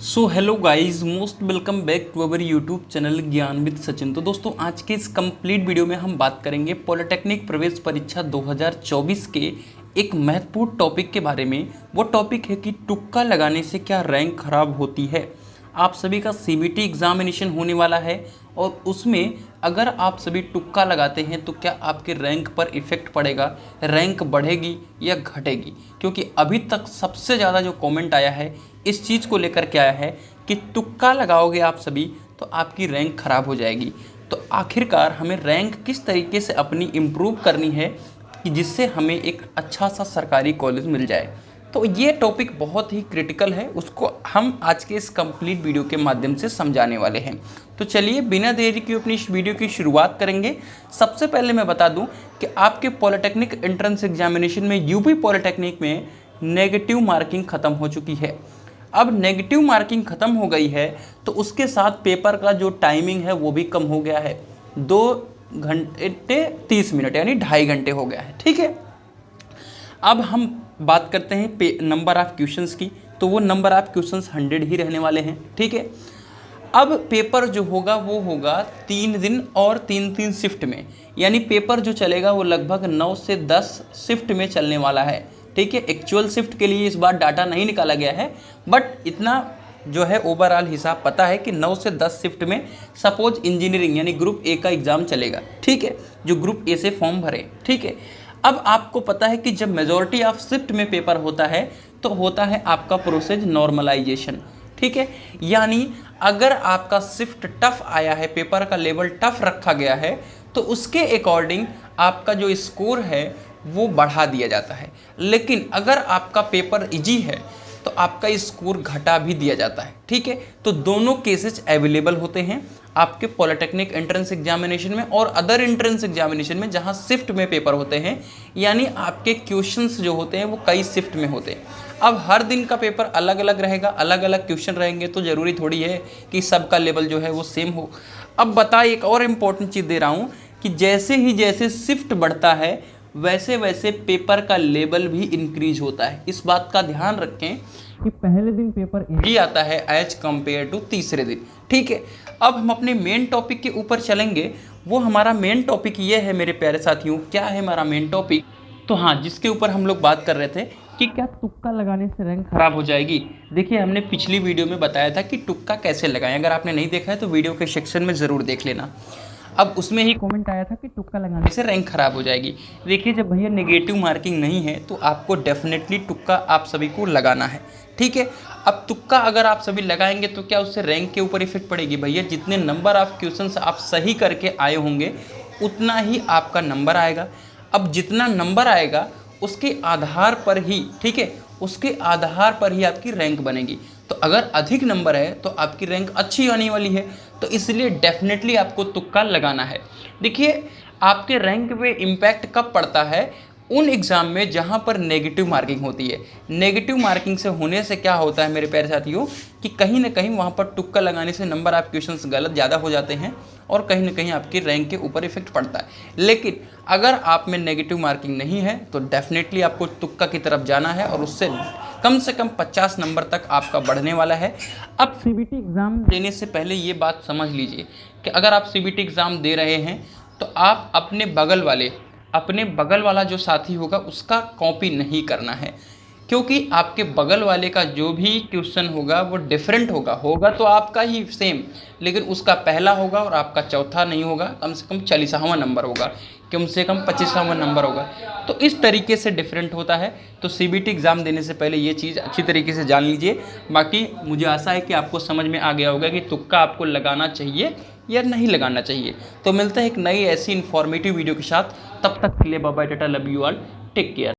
So hello guys, most welcome back to our YouTube channel Gyan with Sachin. तो दोस्तों, आज के इस कंप्लीट वीडियो में हम बात करेंगे पॉलिटेक्निक प्रवेश परीक्षा 2024 के एक महत्वपूर्ण टॉपिक के बारे में। वो टॉपिक है कि तुक्का लगाने से क्या रैंक खराब होती है। आप सभी का सीबीटी एग्जामिनेशन होने वाला है और उसमें अगर आप सभी तुक्का लगाते हैं तो क्या आपके रैंक पर इफ़ेक्ट पड़ेगा, रैंक बढ़ेगी या घटेगी। क्योंकि अभी तक सबसे ज़्यादा जो कमेंट आया है इस चीज़ को लेकर के आया है कि तुक्का लगाओगे आप सभी तो आपकी रैंक ख़राब हो जाएगी। तो आखिरकार हमें रैंक किस तरीके से अपनी इम्प्रूव करनी है कि जिससे हमें एक अच्छा सा सरकारी कॉलेज मिल जाए। तो ये टॉपिक बहुत ही क्रिटिकल है, उसको हम आज के इस कंप्लीट वीडियो के माध्यम से समझाने वाले हैं। तो चलिए बिना देरी के अपनी इस वीडियो की शुरुआत करेंगे। सबसे पहले मैं बता दूं कि आपके पॉलिटेक्निक एंट्रेंस एग्जामिनेशन में यूपी पॉलिटेक्निक में नेगेटिव मार्किंग ख़त्म हो चुकी है। अब नेगेटिव मार्किंग ख़त्म हो गई है तो उसके साथ पेपर का जो टाइमिंग है वो भी कम हो गया है। 2 घंटे 30 मिनट यानी 2.5 घंटे हो गया है। ठीक है, अब हम बात करते हैं नंबर ऑफ़ क्वेश्चंस की। तो वो नंबर ऑफ़ क्वेश्चंस 100 ही रहने वाले हैं। ठीक है, अब पेपर जो होगा वो होगा 3 दिन और 3 शिफ्ट में, यानी पेपर जो चलेगा वो लगभग 9 से 10 शिफ्ट में चलने वाला है। ठीक है, एक्चुअल शिफ्ट के लिए इस बार डाटा नहीं निकाला गया है, बट इतना जो है ओवरऑल हिसाब पता है कि 9 से 10 शिफ्ट में सपोज इंजीनियरिंग यानी ग्रुप ए का एग्ज़ाम चलेगा। ठीक है, जो ग्रुप ए से फॉर्म भरे। ठीक है, अब आपको पता है कि जब मेजॉरिटी ऑफ शिफ्ट में पेपर होता है तो होता है आपका प्रोसेस नॉर्मलाइजेशन। ठीक है, यानी अगर आपका शिफ्ट टफ आया है, पेपर का लेवल टफ रखा गया है तो उसके अकॉर्डिंग आपका जो स्कोर है वो बढ़ा दिया जाता है। लेकिन अगर आपका पेपर इजी है तो आपका स्कोर घटा भी दिया जाता है। ठीक है, तो दोनों केसेस अवेलेबल होते हैं आपके पॉलिटेक्निक एंट्रेंस एग्जामिनेशन में और अदर एंट्रेंस एग्जामिनेशन में जहां शिफ्ट में पेपर होते हैं, यानी आपके क्वेश्चंस जो होते हैं वो कई शिफ्ट में होते हैं। अब हर दिन का पेपर अलग अलग रहेगा, अलग अलग क्वेश्चन रहेंगे, तो ज़रूरी थोड़ी है कि सबका लेवल जो है वो सेम हो। अब बताइए, एक और इम्पॉर्टेंट चीज़ दे रहा हूँ कि जैसे शिफ्ट बढ़ता है वैसे वैसे पेपर का लेवल भी इंक्रीज होता है। इस बात का ध्यान रखें कि पहले दिन पेपर इजी आता है एज कंपेयर टू तीसरे दिन। ठीक है, अब हम अपने मेन टॉपिक के ऊपर चलेंगे। वो हमारा मेन टॉपिक ये है मेरे प्यारे साथियों। क्या है हमारा मेन टॉपिक? तो हाँ, जिसके ऊपर हम लोग बात कर रहे थे कि क्या तुक्का लगाने से रैंक खराब हो जाएगी। देखिए, हमने पिछली वीडियो में बताया था कि तुक्का कैसे लगाएं। अगर आपने नहीं देखा है तो वीडियो के सेक्शन में ज़रूर देख लेना। अब उसमें ही कमेंट आया था कि तुक्का लगाने से रैंक खराब हो जाएगी। देखिए, जब भैया नेगेटिव मार्किंग नहीं है तो आपको डेफिनेटली तुक्का आप सभी को लगाना है। ठीक है, अब तुक्का अगर आप सभी लगाएंगे तो क्या उससे रैंक के ऊपर इफेक्ट पड़ेगी? भैया, जितने नंबर ऑफ क्वेश्चंस आप सही करके आए होंगे उतना ही आपका नंबर आएगा। अब जितना नंबर आएगा उसके आधार पर ही, ठीक है, उसके आधार पर ही आपकी रैंक बनेगी। तो अगर अधिक नंबर है तो आपकी रैंक अच्छी आने वाली है, तो इसलिए डेफिनेटली आपको तुक्का लगाना है। देखिए, आपके रैंक पे इम्पैक्ट कब पड़ता है? उन एग्ज़ाम में जहाँ पर नेगेटिव मार्किंग होती है। नेगेटिव मार्किंग से होने से क्या होता है मेरे प्यारे साथियों कि कहीं ना कहीं वहाँ पर तुक्का लगाने से नंबर ऑफ क्वेश्चंस गलत ज़्यादा हो जाते हैं और कहीं ना कहीं आपकी रैंक के ऊपर इफेक्ट पड़ता है। लेकिन अगर आप में नेगेटिव मार्किंग नहीं है तो डेफिनेटली आपको तुक्का की तरफ जाना है और उससे से कम 50 नंबर तक आपका बढ़ने वाला है। अब सीबीटी एग्ज़ाम देने से पहले ये बात समझ लीजिए कि अगर आप सीबीटी एग्ज़ाम दे रहे हैं तो आप अपने बगल वाला जो साथी होगा उसका कॉपी नहीं करना है, क्योंकि आपके बगल वाले का जो भी क्वेश्चन होगा वो डिफरेंट होगा तो आपका ही सेम, लेकिन उसका पहला होगा और आपका चौथा नहीं होगा। कम से कम 40वां नंबर होगा, कम से कम 25वां नंबर होगा। तो इस तरीके से डिफरेंट होता है। तो सीबीटी एग्ज़ाम देने से पहले ये चीज़ अच्छी तरीके से जान लीजिए। बाकी मुझे आशा है कि आपको समझ में आ गया होगा कि तुक्का आपको लगाना चाहिए या नहीं लगाना चाहिए। तो मिलते हैं एक नई ऐसी इन्फॉर्मेटिव वीडियो के साथ। तब तक के लिए bye bye, tata, love you all, take care.